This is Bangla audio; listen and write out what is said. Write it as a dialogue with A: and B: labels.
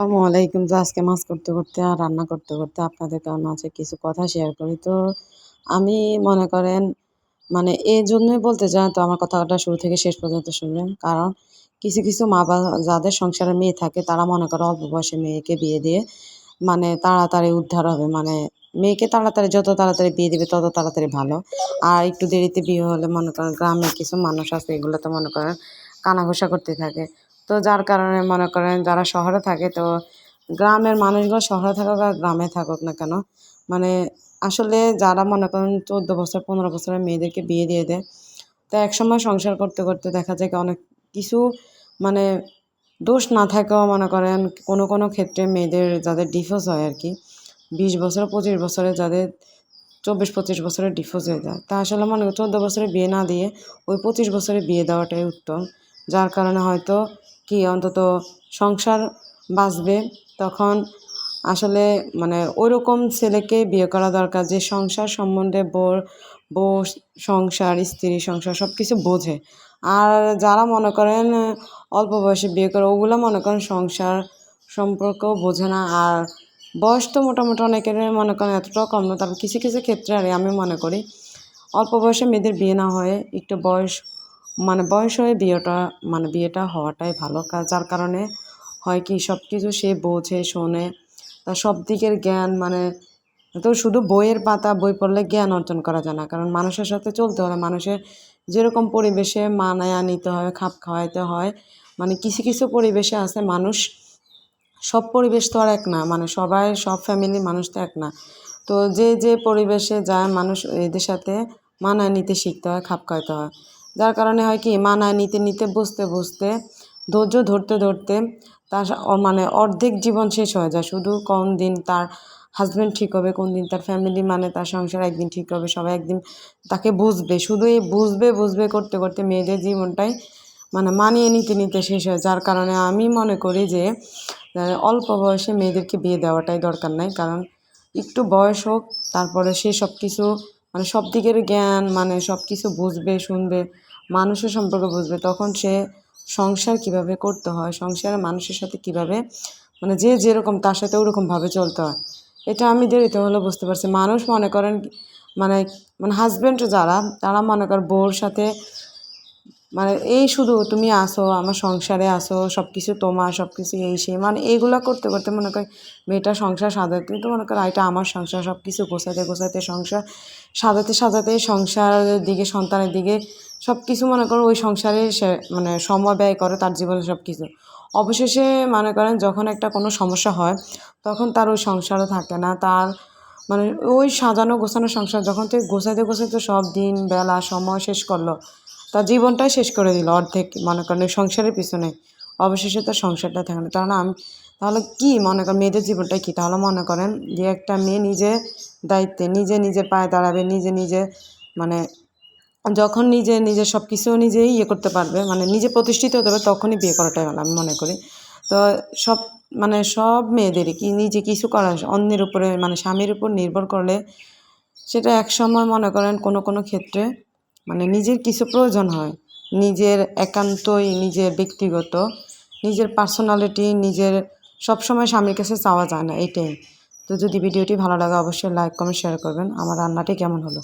A: আসসালামু আলাইকুম। তো আজকে মাছ করতে করতে আর রান্না করতে করতে আপনাদের মাঝে কিছু কথা শেয়ার করি। তো আমি মনে করেন মানে এজন্যই বলতে চাই, তো আমার কথাটা শুরু থেকে শেষ পর্যন্ত শুনবেন। কারণ কিছু মা-বাবা যাদের সংসারে মেয়ে থাকে তারা মনে করে অল্প বয়সে মেয়েকে বিয়ে দিয়ে মানে তাড়াতাড়ি উদ্ধার হবে। মানে মেয়েকে তাড়াতাড়ি যত তাড়াতাড়ি বিয়ে দিবে তত তাড়াতাড়ি ভালো। আর একটু দেরিতে বিয়ে হলে মনে করেন গ্রামের কিছু মানুষ আছে এগুলোতে মনে করেন কানাঘুষা করতে থাকে। তো যার কারণে মনে করেন যারা শহরে থাকে, তো গ্রামের মানুষগুলো শহরে থাকুক আর গ্রামে থাকুক না কেন, মানে আসলে যারা মনে করেন ১৪ বছর ১৫ বছরের মেয়েদেরকে বিয়ে দিয়ে দেয়, তো একসময় সংসার করতে করতে দেখা যায় কি অনেক কিছু মানে দোষ না থাকেও মনে করেন কোনো ক্ষেত্রে মেয়েদের যাদের ডিভোর্স হয় আরকি, ২০ বছর ২৫ বছরে যাদের ২৪-২৫ বছরের ডিভোর্স হয়ে যায়। তা আসলে মনে করি ১৪ বছরে বিয়ে না দিয়ে ওই ২৫ বছরে বিয়ে দেওয়াটাই উত্তম। যার কারণে হয়তো কি অন্তত সংসার বাঁচবে। তখন আসলে মানে ওইরকম ছেলেকে বিয়ে করা দরকার যে সংসার সম্বন্ধে বউ সংসার, স্ত্রী সংসার সবকিছু বোঝে। আর যারা মনে করেন অল্প বয়সে বিয়ে করে ওগুলা মনে করেন সংসার সম্পর্কও বোঝে না। আর বয়স তো মোটামুটি অনেকের মনে করেন এতটাও কম না। তারপর কিছু ক্ষেত্রে আর আমি মনে করি অল্প বয়সে মেয়েদের বিয়ে না হয়ে একটু বয়স হয়ে বিয়েটা হওয়াটাই ভালো। যার কারণে হয় কি সবকিছু সে বোঝে, শোনে। তার সব দিকের জ্ঞান মানে তো শুধু বইয়ের পাতা বই পড়লে জ্ঞান অর্জন করা যায় না। কারণ মানুষের সাথে চলতে হলে মানুষের যেরকম পরিবেশে মানায়া নিতে হয়, খাপ খাওয়াইতে হয়। মানে কিছু পরিবেশে আছে মানুষ, সব পরিবেশ তো আর এক না। মানে সব ফ্যামিলির মানুষ তো এক না। তো যে পরিবেশে যায় মানুষ এদের সাথে মানায় নিতে শিখতে হয়, খাপ খাওয়াইতে হয়। যার কারণে হয় কি মানায় নিতে বুঝতে ধৈর্য ধরতে তার মানে অর্ধেক জীবন শেষ হয়ে যায়। শুধু কোন দিন তার হাসব্যান্ড ঠিক হবে, কোন দিন তার ফ্যামিলি মানে তার সংসার একদিন ঠিক হবে, সবাই একদিন তাকে বুঝবে। শুধু এই বুঝবে করতে মেয়েদের জীবনটাই মানে মানিয়ে নিতে শেষ হয়। যার কারণে আমি মনে করি যে অল্প বয়সে মেয়েদেরকে বিয়ে দেওয়াটাই দরকার নাই। কারণ একটু বয়স হোক, তারপরে সে সব কিছু মানে সব দিকের জ্ঞান মানে সব কিছু বুঝবে, শুনবে, মানুষের সম্পর্কে বুঝবে। তখন সে সংসার কিভাবে করতে হয়, সংসারের মানুষের সাথে কিভাবে মানে যে যেরকম তার সাথে ওরকমভাবে চলতে হয়, এটা আমি দেরিতে হলেও বুঝতে পারছি। মানুষ মনে করেন মানে মানে হাসব্যান্ড যারা তারা মনে করেন বউর সাথে মানে এই শুধু তুমি আসো আমার সংসারে আসো, সব কিছু তোমার, সব কিছু এই সেই মানে এইগুলা করতে মনে করি মেয়েটা সংসার সাজাতে, কিন্তু মনে করো এটা আমার সংসার, সব কিছু গোছাতে সংসার সাজাতে সংসারের দিকে, সন্তানের দিকে সব কিছু মনে করো ওই সংসারে সে মানে সময় ব্যয় করে তার জীবনে সব কিছু। অবশেষে মনে করেন যখন একটা কোনো সমস্যা হয় তখন তার ওই সংসারও থাকে না। তার মানে ওই সাজানো গোছানো সংসার যখন থেকে গোছাতে সব দিন বেলা সময় শেষ করলো, তার জীবনটাই শেষ করে দিল অর্ধেক মনে করেন ওই সংসারের পিছনে। অবশেষে তার সংসারটা থাকে না। তাহলে কি মনে করেন মেয়েদের জীবনটাই কী? তাহলে মনে করেন যে একটা মেয়ে নিজের দায়িত্বে নিজের পায়ে দাঁড়াবে, নিজে মানে যখন নিজে সব কিছু নিজেই করতে পারবে, মানে নিজে প্রতিষ্ঠিত হতে হবে, তখনই বিয়ে করাটাই ভালো আমি মনে করি। তো সব মানে সব মেয়েদেরই কি নিজে কিছু করা অন্যের উপরে মানে স্বামীর উপর নির্ভর করলে সেটা একসময় মনে করেন কোনো ক্ষেত্রে মানে নিজের কিছু প্রয়োজন হয়। নিজের একান্তই নিজের ব্যক্তিগত, নিজের পার্সোনালিটি নিজের সবসময় স্বামীর কাছে চাওয়া যায় না, এটাই। তো যদি ভিডিওটি ভালো লাগে অবশ্যই লাইক, কমেন্ট, শেয়ার করবেন। আমার রান্নাটি কেমন হলো?